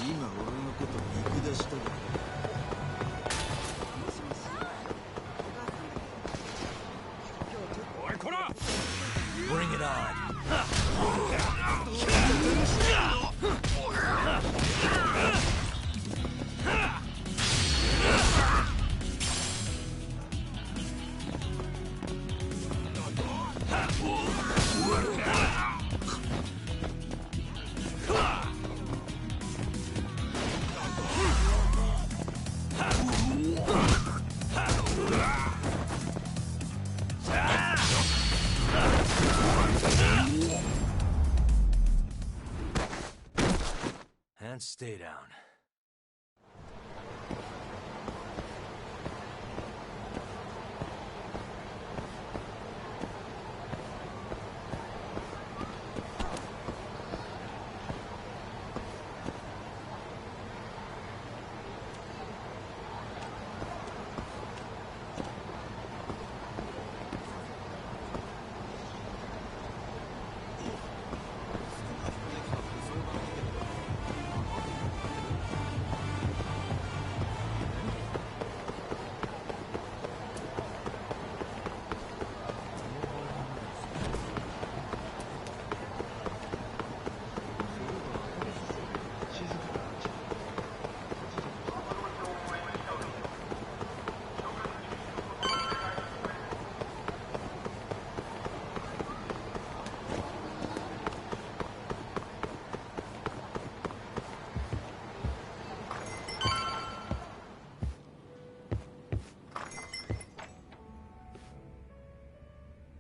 今俺のこと見下しただ。おいこら Bring it on. And stay down.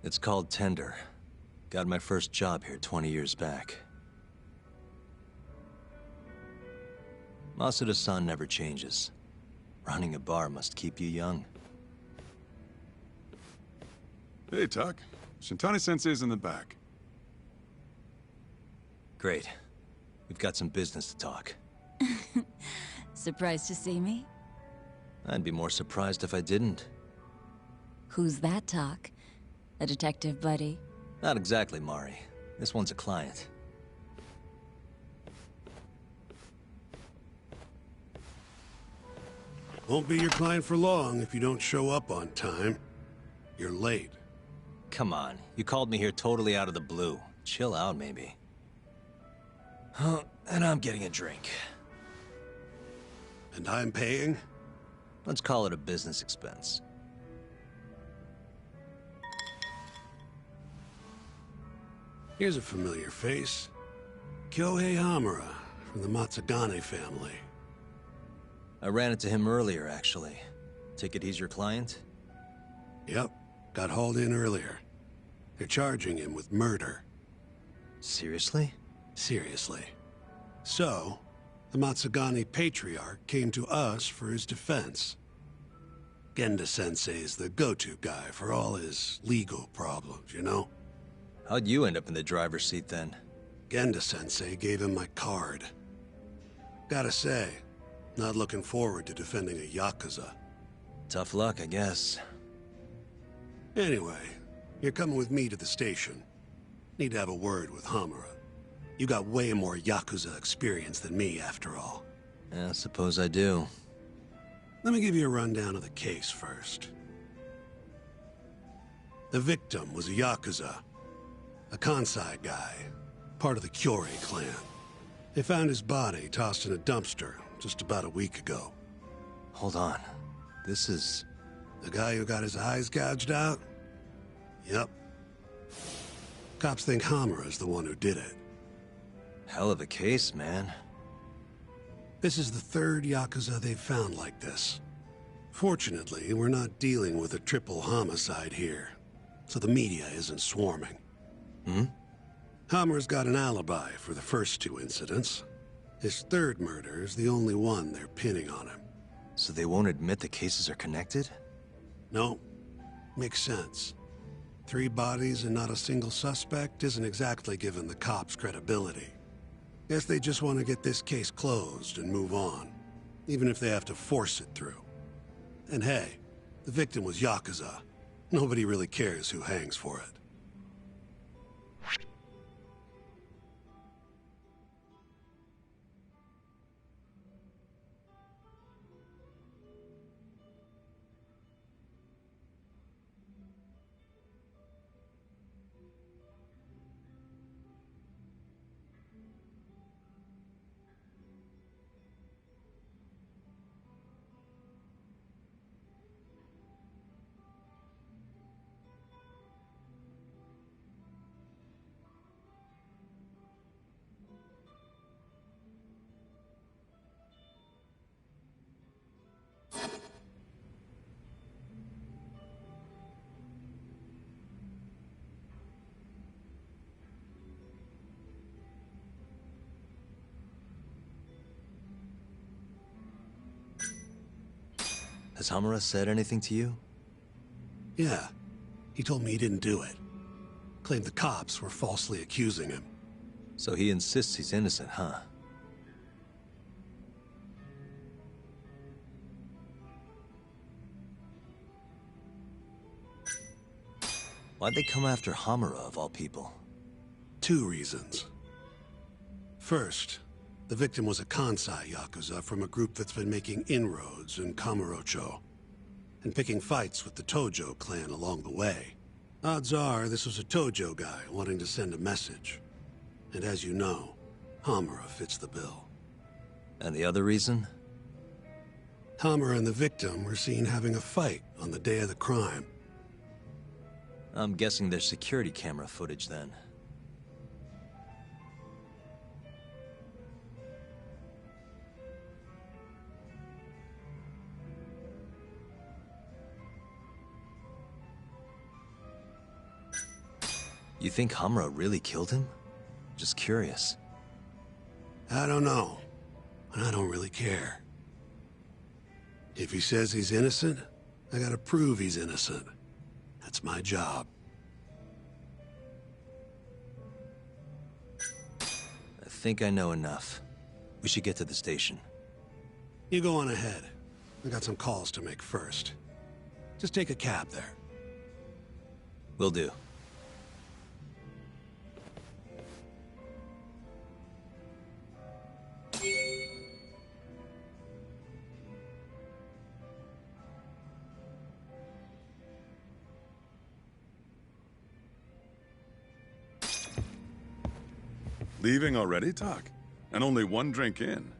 It's called Tender. Got my first job here 20 years back. Masuda-san never changes. Running a bar must keep you young. Hey, Tuck. Shintani-sensei's in the back. Great. We've got some business to talk. Surprised to see me? I'd be more surprised if I didn't. Who's that, Talk? A detective buddy? Not exactly, Mari. This one's a client. Won't be your client for long if you don't show up on time. You're late. Come on, you called me here totally out of the blue. Chill out, maybe. Huh, and I'm getting a drink. And I'm paying? Let's call it a business expense. Here's a familiar face. Kyohei Hamura, from the Matsugane family. I ran into him earlier, actually. Take it he's your client? Yep, got hauled in earlier. They're charging him with murder. Seriously? Seriously. So, the Matsugane patriarch came to us for his defense. Genda-sensei is the go-to guy for all his legal problems, you know? How'd you end up in the driver's seat then? Genda-sensei gave him my card. Gotta say, not looking forward to defending a Yakuza. Tough luck, I guess. Anyway, you're coming with me to the station. Need to have a word with Hamura. You got way more Yakuza experience than me, after all. Yeah, suppose I do. Let me give you a rundown of the case first. The victim was a Yakuza. A Kansai guy, part of the Kyorei clan. They found his body tossed in a dumpster just about a week ago. Hold on. This is... The guy who got his eyes gouged out? Yep. Cops think Hamura's the one who did it. Hell of a case, man. This is the third Yakuza they've found like this. Fortunately, we're not dealing with a triple homicide here, so the media isn't swarming. Hmm? Hammer's got an alibi for the first two incidents. His third murder is the only one they're pinning on him. So they won't admit the cases are connected? No. Makes sense. 3 bodies and not a single suspect isn't exactly giving the cops credibility. Guess they just want to get this case closed and move on, even if they have to force it through. And hey, the victim was Yakuza. Nobody really cares who hangs for it. Has Hamura said anything to you? Yeah. He told me he didn't do it. Claimed the cops were falsely accusing him. So he insists he's innocent, huh? Why'd they come after Hamura, of all people? 2 reasons. First, the victim was a Kansai Yakuza from a group that's been making inroads in Kamurocho, and picking fights with the Tojo clan along the way. Odds are this was a Tojo guy wanting to send a message. And as you know, Hamura fits the bill. And the other reason? Hamura and the victim were seen having a fight on the day of the crime. I'm guessing there's security camera footage then. You think Hamura really killed him? Just curious. I don't know, and I don't really care. If he says he's innocent, I gotta prove he's innocent. That's my job. I think I know enough. We should get to the station. You go on ahead. I got some calls to make first. Just take a cab there. Will do. Leaving already, Talk? And only 1 drink in.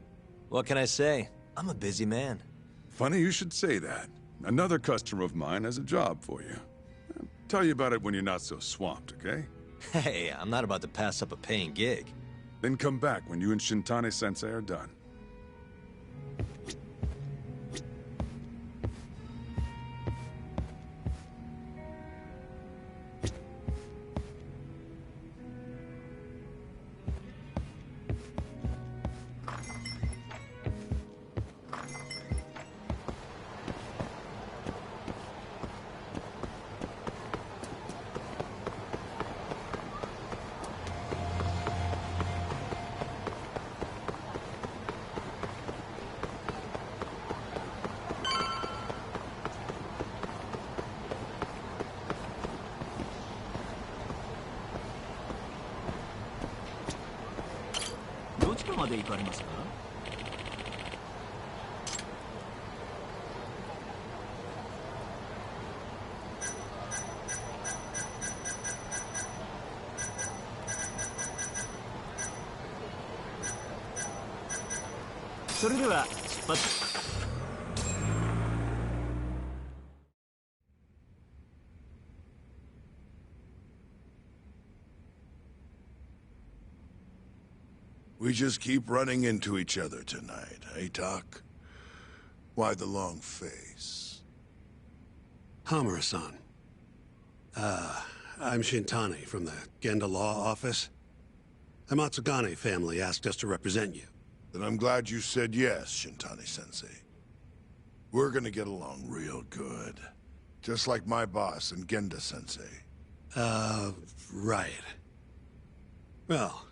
What can I say? I'm a busy man. Funny you should say that. Another customer of mine has a job for you. I'll tell you about it when you're not so swamped, okay? Hey, I'm not about to pass up a paying gig. Then come back when you and Shintani-sensei are done. We just keep running into each other tonight, eh, Doc? Why the long face? Hamura-san. I'm Shintani from the Genda Law Office. The Matsugane family asked us to represent you. Then I'm glad you said yes, Shintani-sensei. We're gonna get along real good. Just like my boss and Genda-sensei. Right. Well,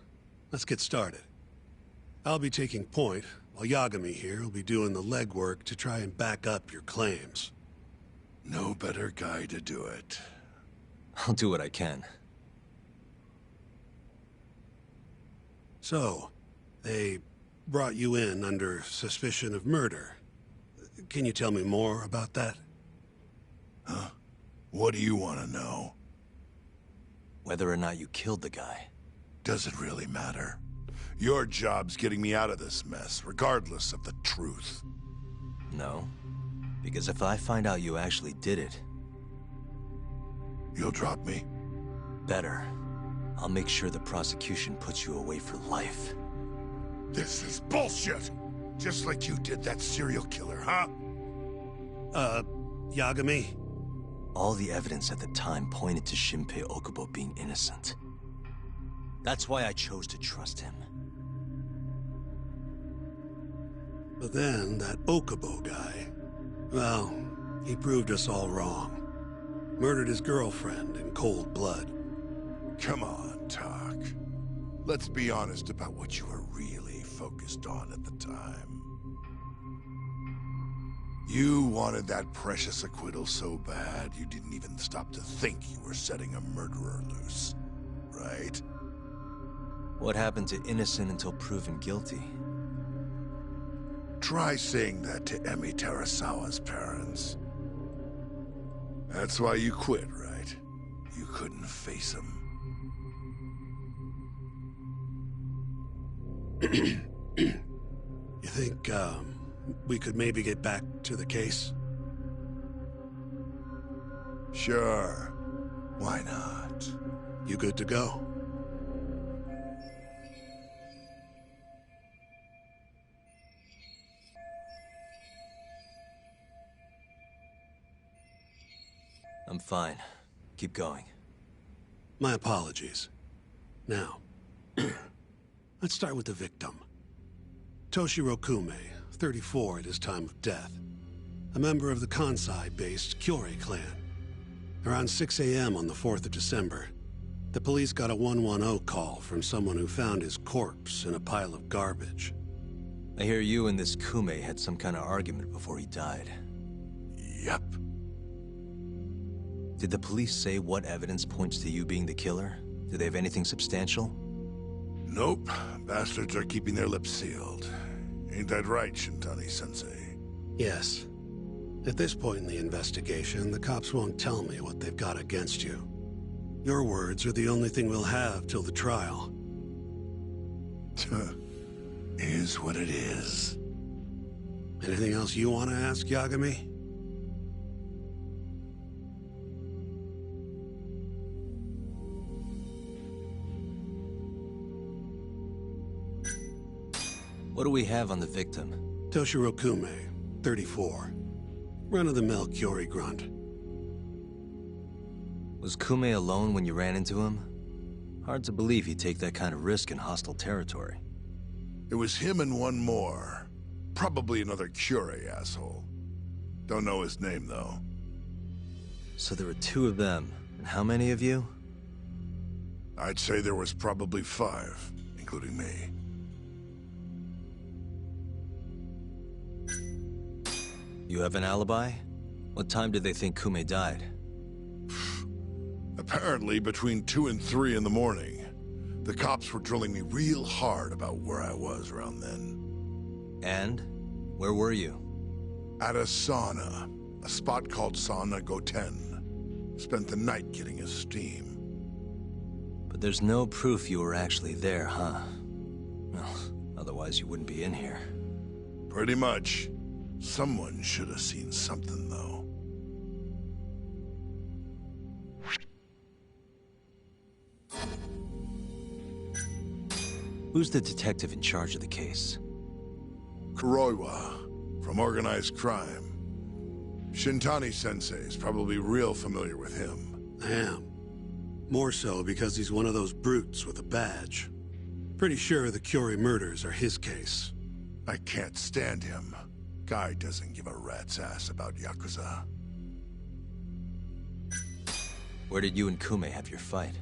let's get started. I'll be taking point, while Yagami here will be doing the legwork to try and back up your claims. No better guy to do it. I'll do what I can. So, they brought you in under suspicion of murder. Can you tell me more about that? Huh? What do you want to know? Whether or not you killed the guy. Does it really matter? Your job's getting me out of this mess, regardless of the truth. No. Because if I find out you actually did it... You'll drop me? Better. I'll make sure the prosecution puts you away for life. This is bullshit! Just like you did that serial killer, huh? Yagami? All the evidence at the time pointed to Shinpei Okubo being innocent. That's why I chose to trust him. But then, that Okubo guy... Well, He proved us all wrong. Murdered his girlfriend in cold blood. Come on, Talk. Let's be honest about what you were really focused on at the time. You wanted that precious acquittal so bad, you didn't even stop to think you were setting a murderer loose. Right? What happened to innocent until proven guilty? Try saying that to Emi Terasawa's parents. That's why you quit, right? You couldn't face him. You think, we could maybe get back to the case? Sure. Why not? You good to go? I'm fine. Keep going. My apologies. Now, let's start with the victim. Toshiro Kume, 34 at his time of death. A member of the Kansai-based Kyorei clan. Around 6 a.m. on the 4th of December, the police got a 110 call from someone who found his corpse in a pile of garbage. I hear you and this Kume had some kind of argument before he died. Yep. Did the police say what evidence points to you being the killer? Do they have anything substantial? Nope. Bastards are keeping their lips sealed. Ain't that right, Shintani-sensei? Yes. At this point in the investigation, the cops won't tell me what they've got against you. Your words are the only thing we'll have till the trial. Is what it is. Anything else you want to ask, Yagami? What do we have on the victim? Toshiro Kume, 34. Run-of-the-mill Kyorei grunt. Was Kume alone when you ran into him? Hard to believe he'd take that kind of risk in hostile territory. It was him and one more. Probably another Kyorei asshole. Don't know his name, though. So there were two of them. And how many of you? I'd say there was probably 5, including me. You have an alibi? What time did they think Kume died? Apparently between 2 and 3 in the morning. The cops were drilling me real hard about where I was around then. And? Where were you? At a sauna. A spot called Sauna Goten. Spent the night getting a steam. But there's no proof you were actually there, huh? Well, otherwise you wouldn't be in here. Pretty much. Someone should have seen something, though. Who's the detective in charge of the case? Kuroiwa, from organized crime. Shintani-sensei is probably real familiar with him. I am. More so because he's one of those brutes with a badge. Pretty sure the Kyorei murders are his case. I can't stand him. Guy doesn't give a rat's ass about Yakuza. Where did you and Kume have your fight?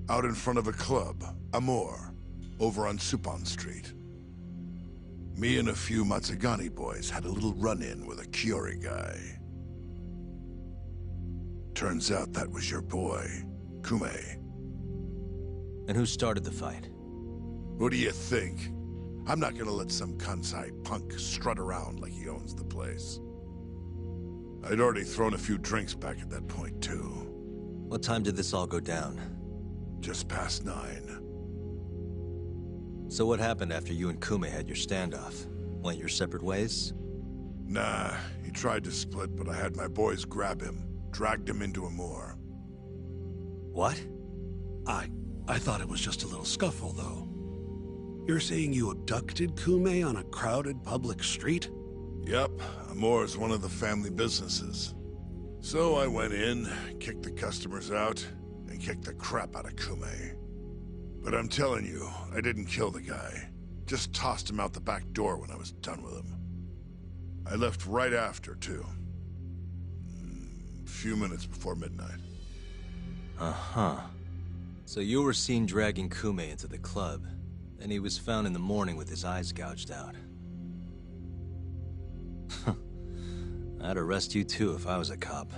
Out in front of a club, Amor, over on Supon Street. Me and a few Matsugani boys had a little run-in with a Kyorei guy. Turns out that was your boy, Kume. And who started the fight? What do you think? I'm not gonna let some Kansai punk strut around like he owns the place. I'd already thrown a few drinks back at that point, too. What time did this all go down? Just past 9. So what happened after you and Kume had your standoff? Went your separate ways? Nah, he tried to split, but I had my boys grab him, dragged him into Amor. What? I thought it was just a little scuffle, though. You're saying you abducted Kume on a crowded public street? Yep, Amor's one of the family businesses. So I went in, kicked the customers out, and kicked the crap out of Kume. But I'm telling you, I didn't kill the guy. Just tossed him out the back door when I was done with him. I left right after, too. A few minutes before midnight. Uh-huh. So you were seen dragging Kume into the club, and he was found in the morning with his eyes gouged out. I'd arrest you too if I was a cop.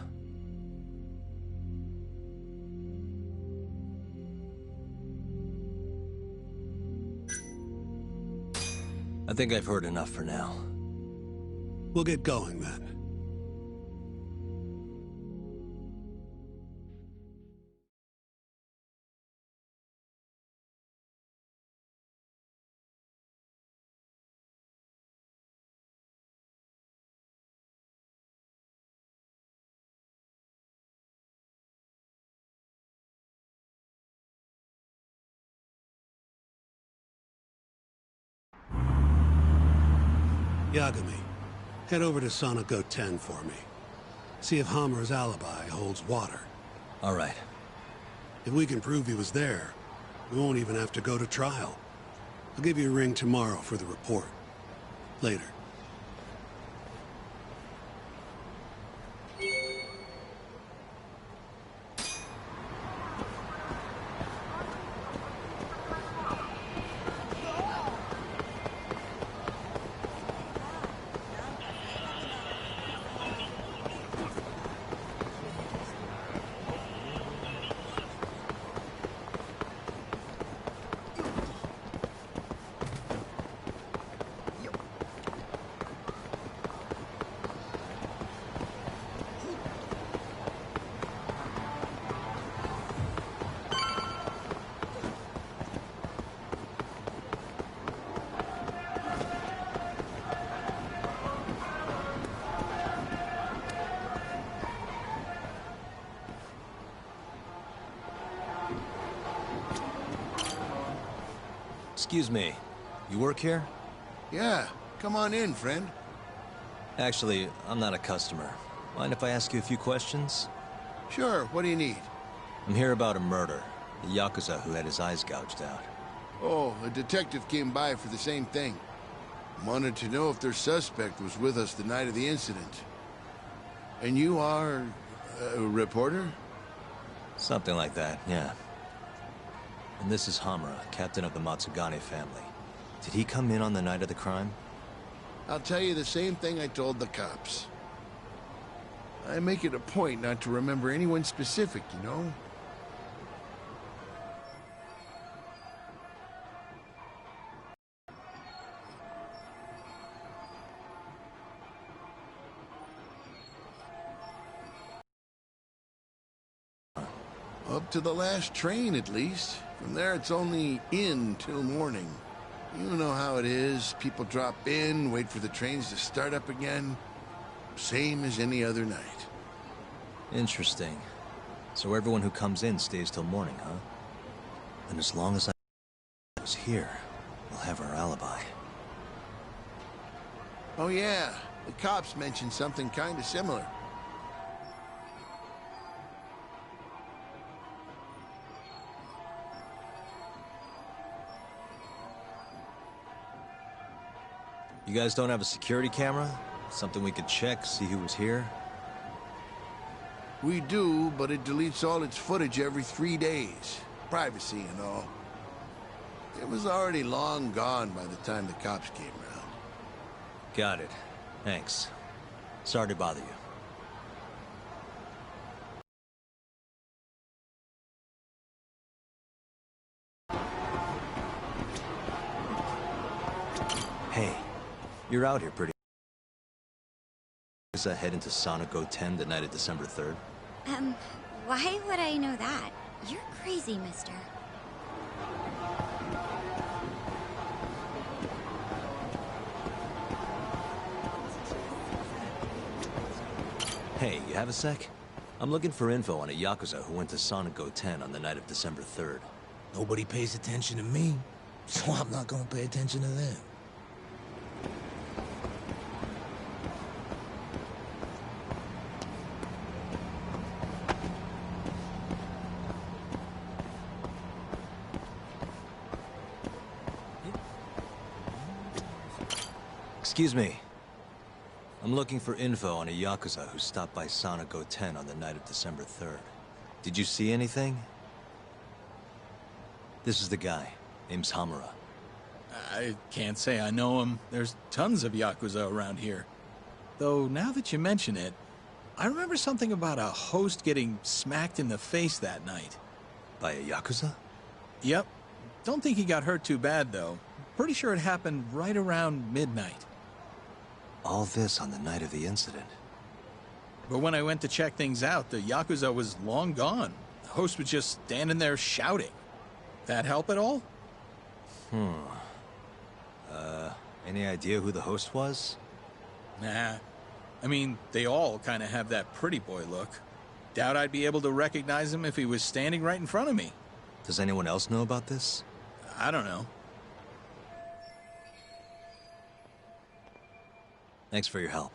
I think I've heard enough for now. We'll get going then. Yagami, head over to Sonico 10 for me. See if Hammer's alibi holds water. All right. If we can prove he was there, we won't even have to go to trial. I'll give you a ring tomorrow for the report. Later. Excuse me, you work here? Yeah, come on in, friend. Actually, I'm not a customer. Mind if I ask you a few questions? Sure, what do you need? I'm here about a murder. The Yakuza who had his eyes gouged out. Oh, a detective came by for the same thing. Wanted to know if their suspect was with us the night of the incident. And you are a reporter? Something like that, yeah. And this is Hamura, captain of the Matsugane family. Did he come in on the night of the crime? I'll tell you the same thing I told the cops. I make it a point not to remember anyone specific, you know? Up to the last train, at least. From there, it's only in till morning. You know how it is. People drop in, wait for the trains to start up again. Same as any other night. Interesting. So everyone who comes in stays till morning, huh? And as long as I was here, we'll have our alibi. Oh yeah, the cops mentioned something kind of similar. You guys don't have a security camera? Something we could check, see who was here? We do, but it deletes all its footage every 3 days. Privacy and all. It was already long gone by the time the cops came around. Got it. Thanks. Sorry to bother you. Hey, you're out here pretty... Is that head into Sonico 10 the night of December 3rd? Why would I know that? You're crazy, mister. Hey, you have a sec? I'm looking for info on a Yakuza who went to Sonico 10 on the night of December 3rd. Nobody pays attention to me, so I'm not gonna pay attention to them. Excuse me. I'm looking for info on a Yakuza who stopped by Sonic 10 on the night of December 3rd. Did you see anything? This is the guy. Name's Hamura. I can't say I know him. There's tons of Yakuza around here. Though, now that you mention it, I remember something about a host getting smacked in the face that night. By a Yakuza? Yep. Don't think he got hurt too bad, though. Pretty sure it happened right around midnight. All this on the night of the incident. But when I went to check things out, the Yakuza was long gone. The host was just standing there shouting. That help at all? Any idea who the host was? Nah. I mean, they all kind of have that pretty boy look. Doubt I'd be able to recognize him if he was standing right in front of me. Does anyone else know about this? I don't know. Thanks for your help.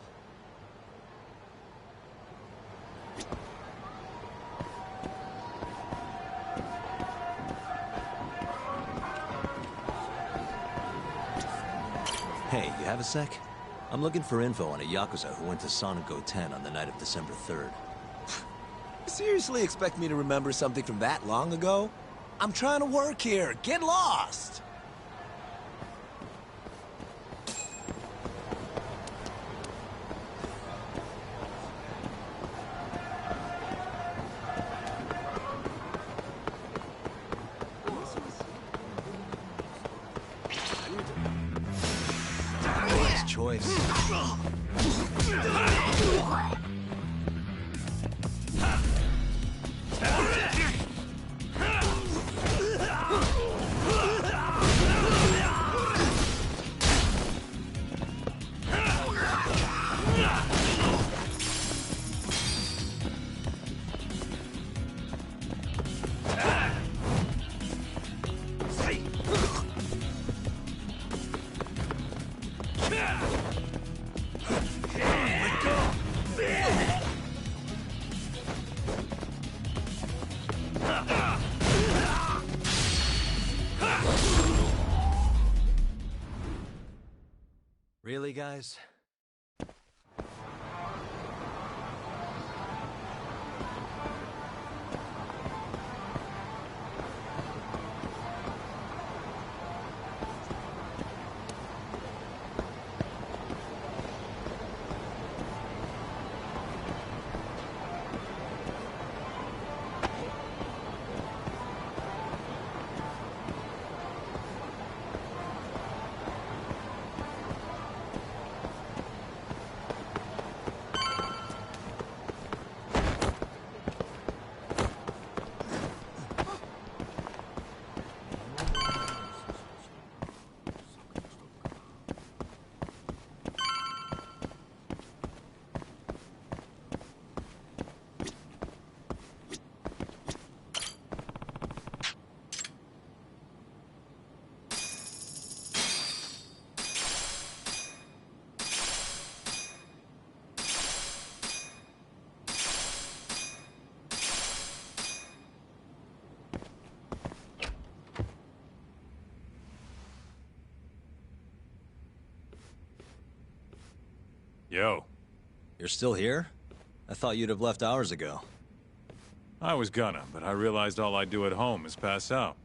Hey, you have a sec? I'm looking for info on a Yakuza who went to Sonic 10 on the night of December 3rd. You seriously expect me to remember something from that long ago? I'm trying to work here. Get lost! Nice choice. Really, guys? Yo. You're still here? I thought you'd have left hours ago. I was gonna, but I realized all I do at home is pass out.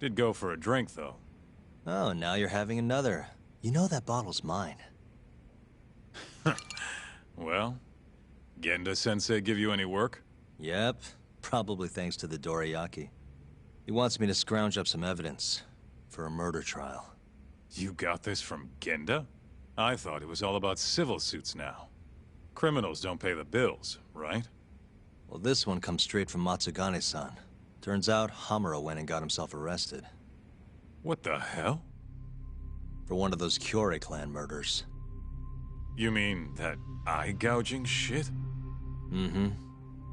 Did go for a drink, though. Oh, now you're having another. You know that bottle's mine. Well, Genda-sensei give you any work? Yep, probably thanks to the Dorayaki. He wants me to scrounge up some evidence for a murder trial. You got this from Genda? I thought it was all about civil suits now. Criminals don't pay the bills, right? Well, this one comes straight from Matsugane-san. Turns out, Hamura went and got himself arrested. What the hell? For one of those Kyorei clan murders. You mean that eye-gouging shit? Mm-hmm.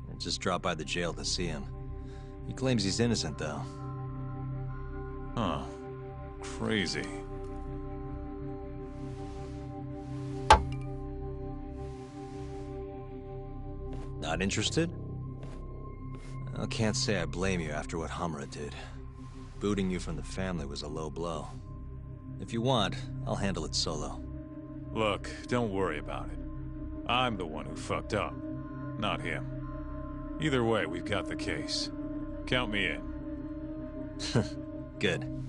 I just dropped by the jail to see him. He claims he's innocent, though. Huh. Crazy. Not interested? I can't say I blame you after what Hamura did. Booting you from the family was a low blow. If you want, I'll handle it solo. Look, don't worry about it. I'm the one who fucked up, not him. Either way, we've got the case. Count me in. Good.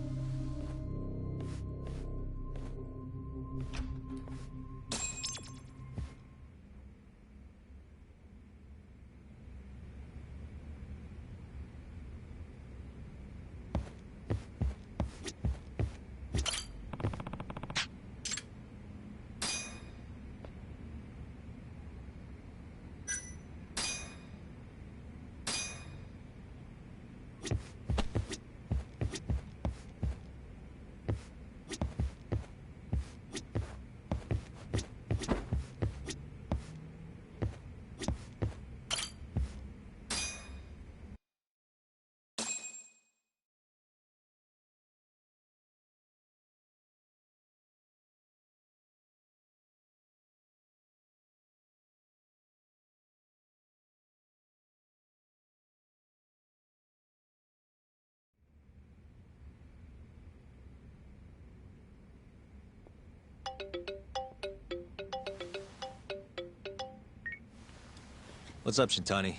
What's up, Shintani?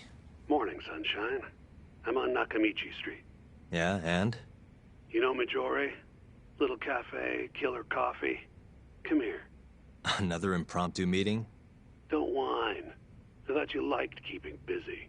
Morning, sunshine. I'm on Nakamichi Street. Yeah, and? You know Majore? Little cafe, killer coffee. Come here. Another impromptu meeting? Don't whine. I thought you liked keeping busy.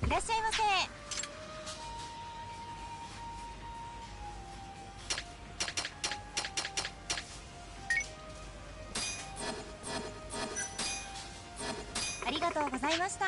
いらっしゃいませ。ありがとうございました。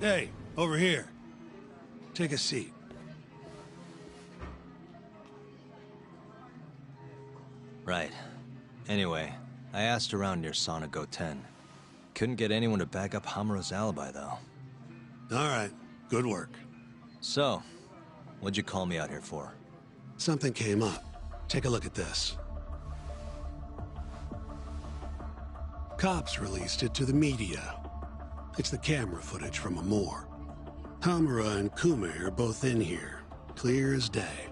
Hey, over here. Take a seat. Right. Anyway, I asked around near Sonic 10. Couldn't get anyone to back up Hamura's alibi, though. All right, good work. So, what'd you call me out here for? Something came up. Take a look at this. Cops released it to the media. It's the camera footage from a moor. Hamura and Kume are both in here, clear as day.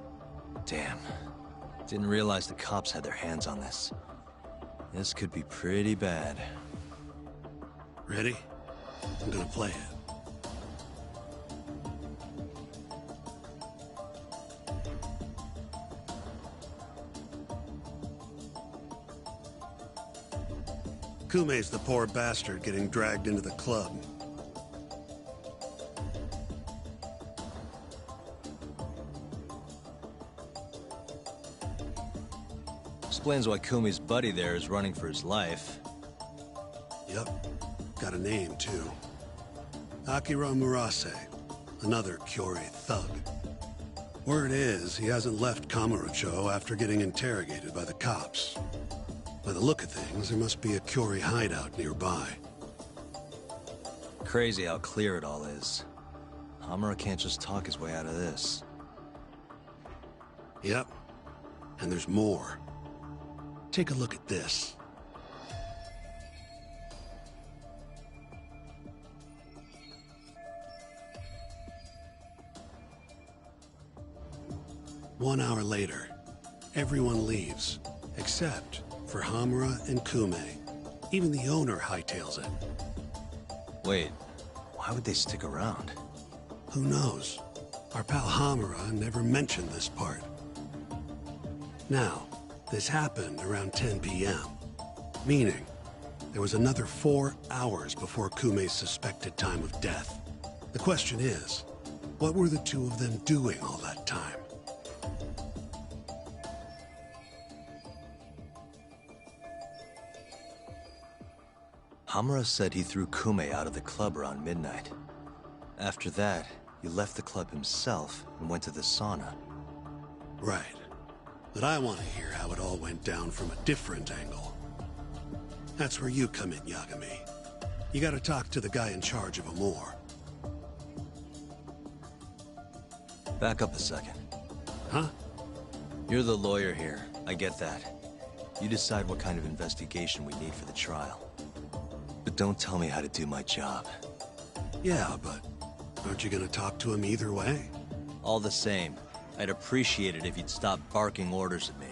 Damn. Didn't realize the cops had their hands on this. This could be pretty bad. Ready? I'm gonna play it. Kume's the poor bastard getting dragged into the club. Explains why Kumi's buddy there is running for his life. Yep. Got a name, too. Akira Murase, another Kyorei thug. Word is, he hasn't left Kamurocho after getting interrogated by the cops. By the look of things, there must be a Kyorei hideout nearby. Crazy how clear it all is. Hamura can't just talk his way out of this. Yep. And there's more. Take a look at this. One hour later, everyone leaves, except for Hamura and Kume. Even the owner hightails it. Wait, why would they stick around? Who knows? Our pal Hamura never mentioned this part. Now, this happened around 10 p.m., meaning there was another 4 hours before Kume's suspected time of death. The question is, what were the two of them doing all that time? Hamura said he threw Kume out of the club around midnight. After that, he left the club himself and went to the sauna. Right. But I want to hear how it all went down from a different angle. That's where you come in, Yagami. You gotta talk to the guy in charge of Amor. Back up a second. Huh? You're the lawyer here, I get that. You decide what kind of investigation we need for the trial. But don't tell me how to do my job. Yeah, but aren't you gonna talk to him either way? All the same, I'd appreciate it if you'd stop barking orders at me.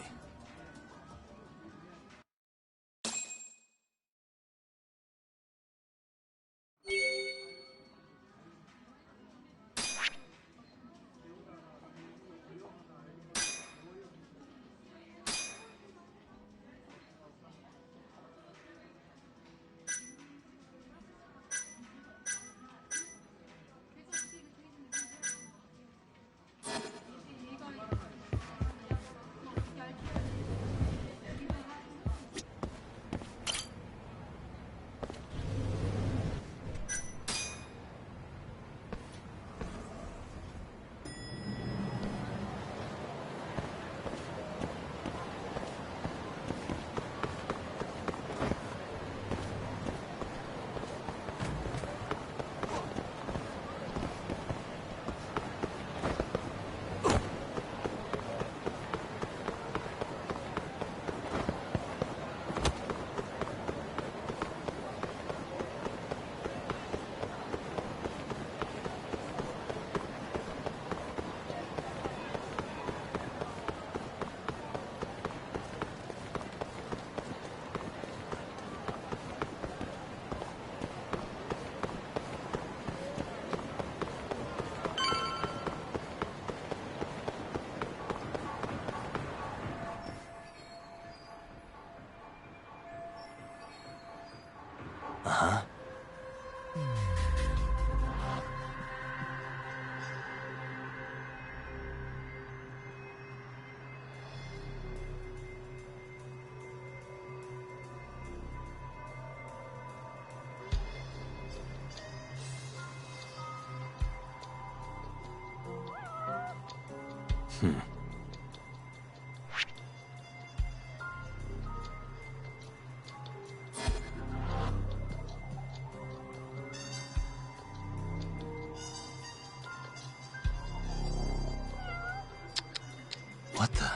What the?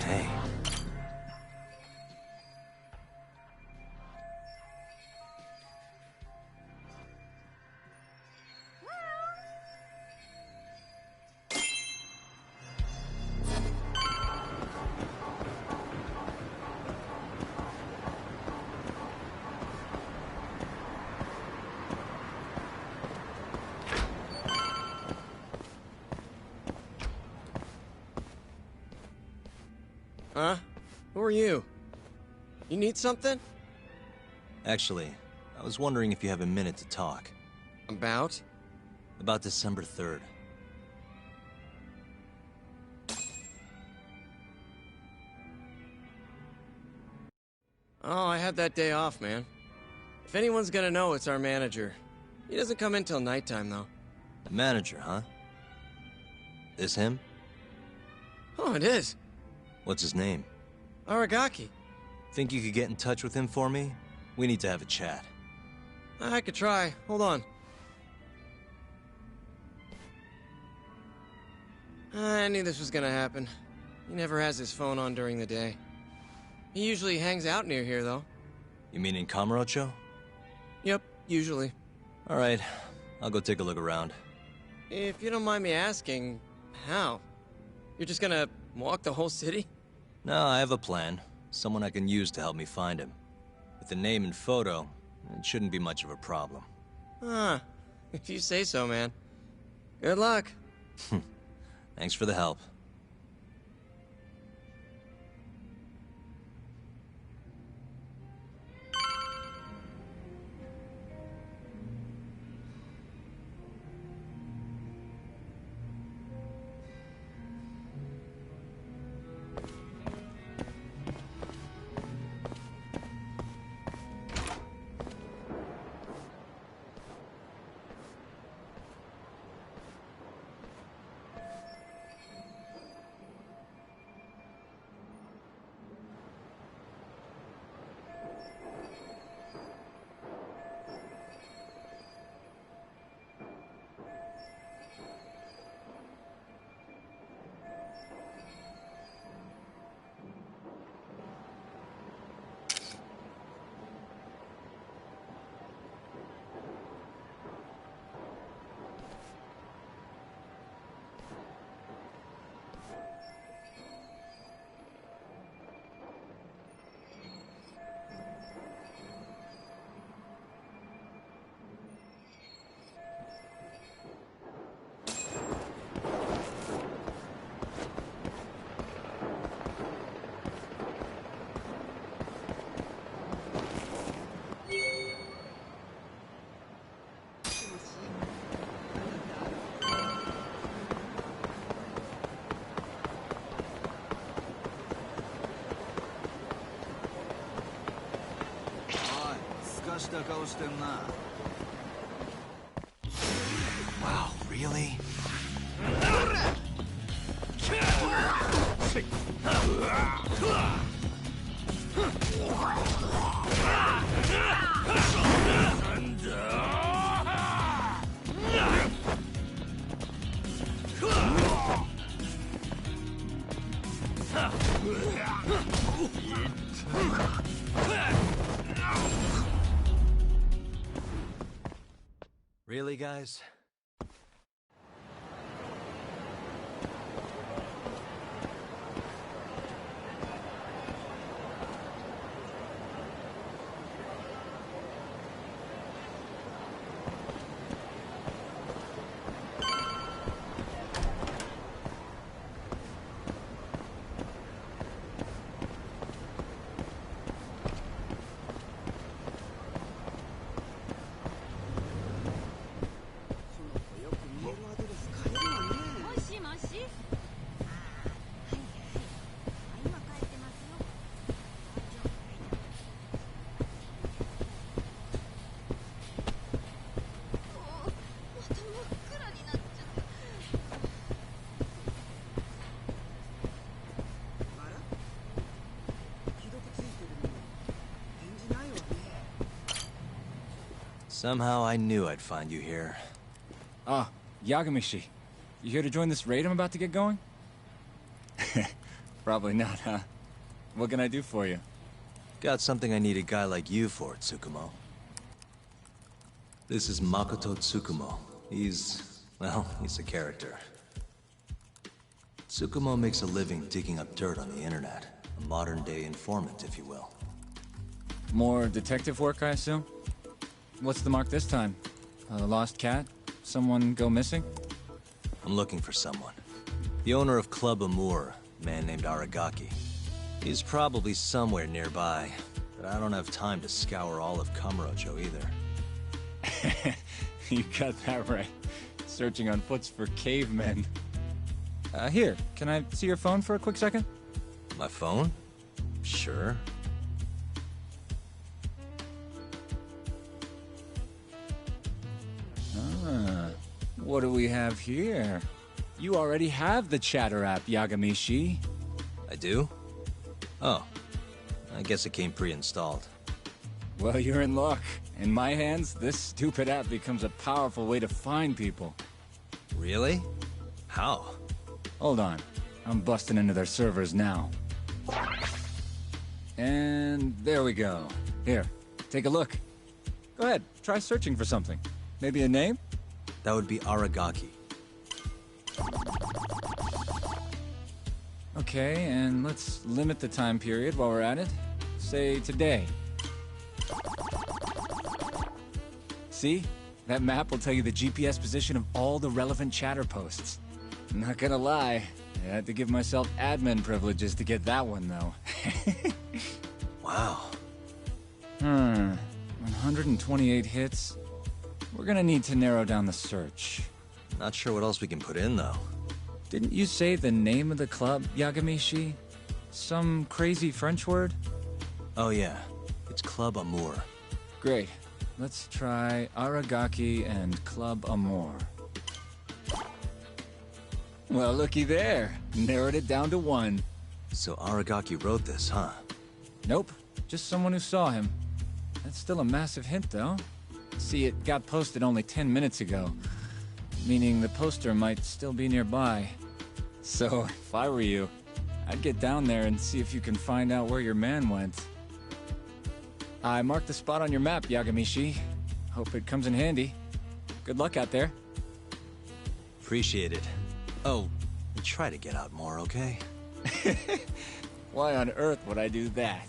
Hey. Huh? Who are you? You need something? Actually, I was wondering if you have a minute to talk. About? About December 3rd. Oh, I had that day off, man. If anyone's gonna know, it's our manager. He doesn't come in till nighttime, though. The manager, huh? This him? Oh, it is. What's his name? Aragaki. Think you could get in touch with him for me? We need to have a chat. I could try. Hold on. I knew this was gonna happen. He never has his phone on during the day. He usually hangs out near here, though. You mean in Kamurocho? Yep, usually. Alright, I'll go take a look around. If you don't mind me asking, how? You're just gonna walk the whole city? No, I have a plan. Someone I can use to help me find him. With the name and photo, it shouldn't be much of a problem. Huh. If you say so, man. Good luck. Thanks for the help. Wow, really? Really, guys? Somehow I knew I'd find you here. Ah, Yagamishi. You here to join this raid I'm about to get going? Probably not, huh? What can I do for you? Got something I need a guy like you for, Tsukumo. This is Makoto Tsukumo. He's a character. Tsukumo makes a living digging up dirt on the internet. A modern-day informant, if you will. More detective work, I assume? What's the mark this time? A lost cat? Someone go missing? I'm looking for someone. The owner of Club Amour, a man named Aragaki. He's probably somewhere nearby, but I don't have time to scour all of Kamurocho either. You got that right. Searching on foots for cavemen. Here, can I see your phone for a quick second? My phone? Sure. What do we have here? You already have the chatter app, Yagamishi. I do? Oh. I guess it came pre-installed. Well, you're in luck. In my hands, this stupid app becomes a powerful way to find people. Really? How? Hold on. I'm busting into their servers now. And there we go. Here, take a look. Go ahead, try searching for something. Maybe a name? That would be Aragaki. Okay, and let's limit the time period while we're at it. Say today. See? That map will tell you the GPS position of all the relevant chatter posts. Not gonna lie, I had to give myself admin privileges to get that one, though. Wow. 128 hits. We're gonna need to narrow down the search. Not sure what else we can put in, though. Didn't you say the name of the club, Yagamishi? Some crazy French word? Oh yeah, it's Club Amour. Great. Let's try Aragaki and Club Amour. Well, looky there. Narrowed it down to 1. So Aragaki wrote this, huh? Nope. Just someone who saw him. That's still a massive hint, though. See, it got posted only 10 minutes ago. Meaning the poster might still be nearby. So, if I were you, I'd get down there and see if you can find out where your man went. I marked the spot on your map, Yagamishi. Hope it comes in handy. Good luck out there. Appreciate it. Oh, try to get out more, okay? Why on earth would I do that?